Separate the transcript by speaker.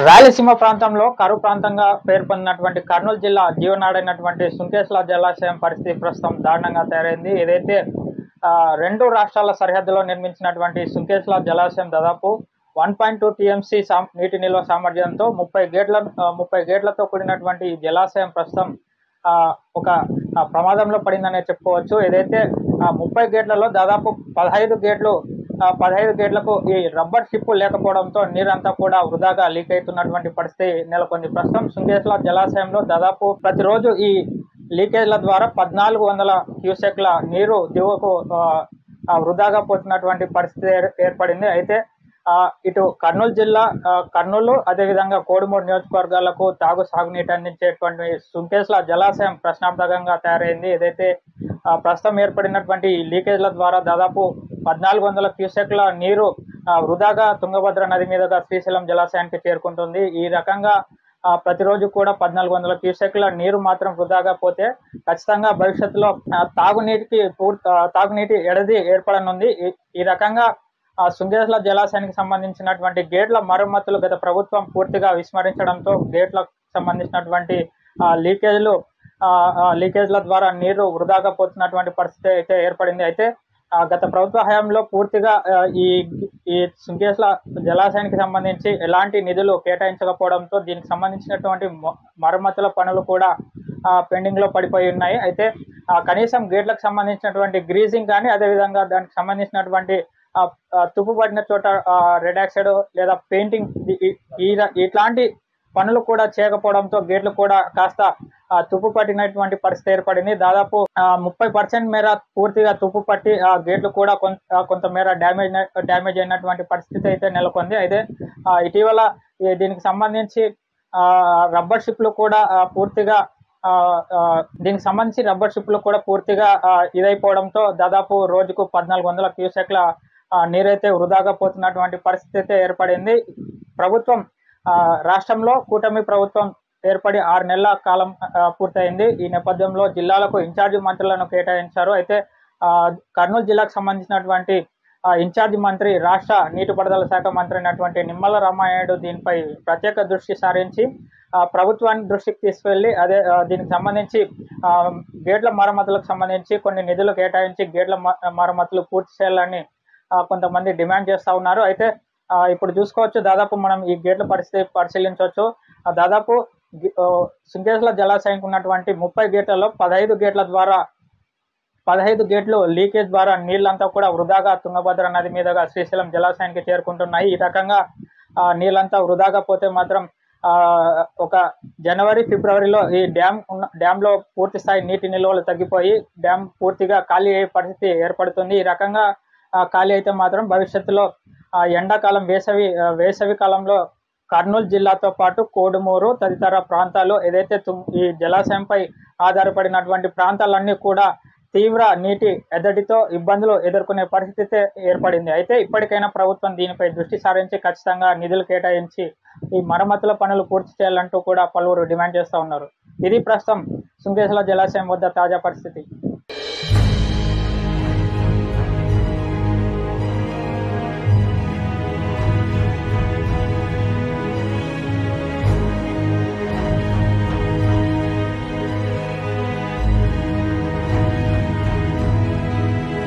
Speaker 1: రాయలసీమ ప్రాంతంలో కరువు ప్రాంతంగా పేర్కొన్నటువంటి కర్నూలు జిల్లా జీవనాడైనటువంటి సుంకేశ్వర జలాశయం పరిస్థితి ప్రస్తుతం దారుణంగా తయారైంది. ఏదైతే రెండు రాష్ట్రాల సరిహద్దులో నిర్మించినటువంటి సుంకేశ్వర జలాశయం దాదాపు 1.2 టీఎంసీ నీటి నిల్వ సామర్థ్యంతో 30 గేట్లతో కూడినటువంటి ఈ జలాశయం ప్రస్తుతం ఒక ప్రమాదంలో పడిందనే చెప్పుకోవచ్చు. ఏదైతే 30 గేట్లలో దాదాపు 15 గేట్లకు ఈ రబ్బర్ షిప్ లేకపోవడంతో నీరంతా కూడా వృధాగా లీక్ అవుతున్నటువంటి పరిస్థితి నెలకొంది. ప్రస్తుతం సుంకేశ్వర జలాశయంలో దాదాపు ప్రతిరోజు ఈ లీకేజ్ల ద్వారా 1400 క్యూసెక్ల నీరు దిగువకు వృధాగా పోతున్నటువంటి పరిస్థితి ఏర్పడింది. అయితే ఇటు కర్నూలు జిల్లా కర్నూలు అదేవిధంగా కోడుమూరు నియోజకవర్గాలకు సాగునీటి అందించేటువంటి సుంకేశ్వర జలాశయం ప్రశ్నార్థకంగా తయారైంది. ఏదైతే ప్రస్తుతం ఏర్పడినటువంటి లీకేజ్ల ద్వారా దాదాపు 1400 క్యూసెక్ల నీరు వృధాగా తుంగభద్ర నది మీదుగా శ్రీశైలం జలాశయానికి చేరుకుంటుంది. ఈ రకంగా ప్రతిరోజు కూడా 1400 క్యూసెక్ల నీరు మాత్రం వృధాగా పోతే ఖచ్చితంగా భవిష్యత్తులో తాగునీటి ఎడది ఏర్పడనుంది. ఈ రకంగా సుంకేశ్వర జలాశయానికి సంబంధించినటువంటి గేట్ల మరమ్మతులు గత ప్రభుత్వం పూర్తిగా విస్మరించడంతో గేట్లకు సంబంధించినటువంటి లీకేజ్ల ద్వారా నీరు వృధాగా పోతున్నటువంటి పరిస్థితి అయితే ఏర్పడింది. అయితే గత ప్రభుత్వ హయాంలో పూర్తిగా ఈ సుంకేశ్వర జలాశయానికి సంబంధించి ఎలాంటి నిధులు కేటాయించకపోవడంతో దీనికి సంబంధించినటువంటి మరమ్మతుల పనులు కూడా పెండింగ్ లో పడిపోయి ఉన్నాయి. అయితే కనీసం గేట్లకు సంబంధించినటువంటి గ్రీజింగ్ కానీ అదేవిధంగా దానికి సంబంధించినటువంటి తుప్పు పడిన చోట రెడ్ ఆక్సైడ్ లేదా పెయింటింగ్ ఇట్లాంటి పనులు కూడా చేయకపోవడంతో గేట్లు కూడా కాస్త తుప్పు పట్టినటువంటి పరిస్థితి ఏర్పడింది. దాదాపు 30% మేర పూర్తిగా తుప్పు పట్టి ఆ గేట్లు కూడా కొంతమేర డ్యామేజ్ అయినటువంటి పరిస్థితి అయితే నెలకొంది. అయితే ఇటీవల దీనికి సంబంధించి రబ్బర్ షిప్లు కూడా పూర్తిగా ఇదైపోవడంతో దాదాపు రోజుకు 1400 క్యూసెక్ల నీరైతే వృధాగా పోతున్నటువంటి పరిస్థితి అయితే ఏర్పడింది. ప్రభుత్వం రాష్ట్రంలో కూటమి ప్రభుత్వం ఏర్పడి 6 నెలల కాలం పూర్తయింది. ఈ నేపథ్యంలో జిల్లాలకు ఇన్ఛార్జి మంత్రులను కేటాయించారు. అయితే కర్నూలు జిల్లాకు సంబంధించినటువంటి ఇన్ఛార్జి మంత్రి రాష్ట్ర నీటిపారుదల శాఖ మంత్రి అయినటువంటి నిమ్మల రామానాయుడు దీనిపై ప్రత్యేక దృష్టి సారించి ప్రభుత్వాన్ని దృష్టికి తీసుకెళ్లి దీనికి సంబంధించి గేట్ల మరమ్మతులకు సంబంధించి కొన్ని నిధులు కేటాయించి గేట్ల మరమ్మతులు పూర్తి చేయాలని కొంతమంది డిమాండ్ చేస్తూ ఉన్నారు. అయితే ఇప్పుడు చూసుకోవచ్చు, దాదాపు మనం ఈ గేట్ల పరిస్థితి పరిశీలించవచ్చు. దాదాపు సుంకేశ్వర జలాశయానికి ఉన్నటువంటి 30 గేట్లలో 15 గేట్లు లీకేజ్ ద్వారా నీళ్ళంతా కూడా వృధాగా తుంగభద్ర నది మీదుగా శ్రీశైలం జలాశయానికి చేరుకుంటున్నాయి. ఈ రకంగా నీళ్ళంతా వృధాగా పోతే మాత్రం ఒక జనవరి ఫిబ్రవరిలో ఈ డ్యామ్ లో పూర్తి స్థాయి నీటి నిల్వలు తగ్గిపోయి డ్యామ్ పూర్తిగా ఖాళీ అయ్యే పరిస్థితి ఏర్పడుతుంది. ఈ రకంగా ఖాళీ అయితే మాత్రం భవిష్యత్తులో ఎండాకాలం వేసవి కాలంలో కర్నూలు జిల్లాతో పాటు కోడుమూరు తదితర ప్రాంతాలు ఏదైతే ఈ జలాశయంపై ఆధారపడినటువంటి ప్రాంతాలన్నీ కూడా తీవ్ర నీటి ఎద్దడితో ఇబ్బందులు ఎదుర్కొనే పరిస్థితి ఏర్పడింది. అయితే ఇప్పటికైనా ప్రభుత్వం దీనిపై దృష్టి సారించి ఖచ్చితంగా నిధులు కేటాయించి ఈ మరమ్మతుల పనులు పూర్తి చేయాలంటూ కూడా పలువురు డిమాండ్ చేస్తూ ఉన్నారు. ఇది ప్రస్తుతం సుంకేశ్వర జలాశయం వద్ద తాజా పరిస్థితి.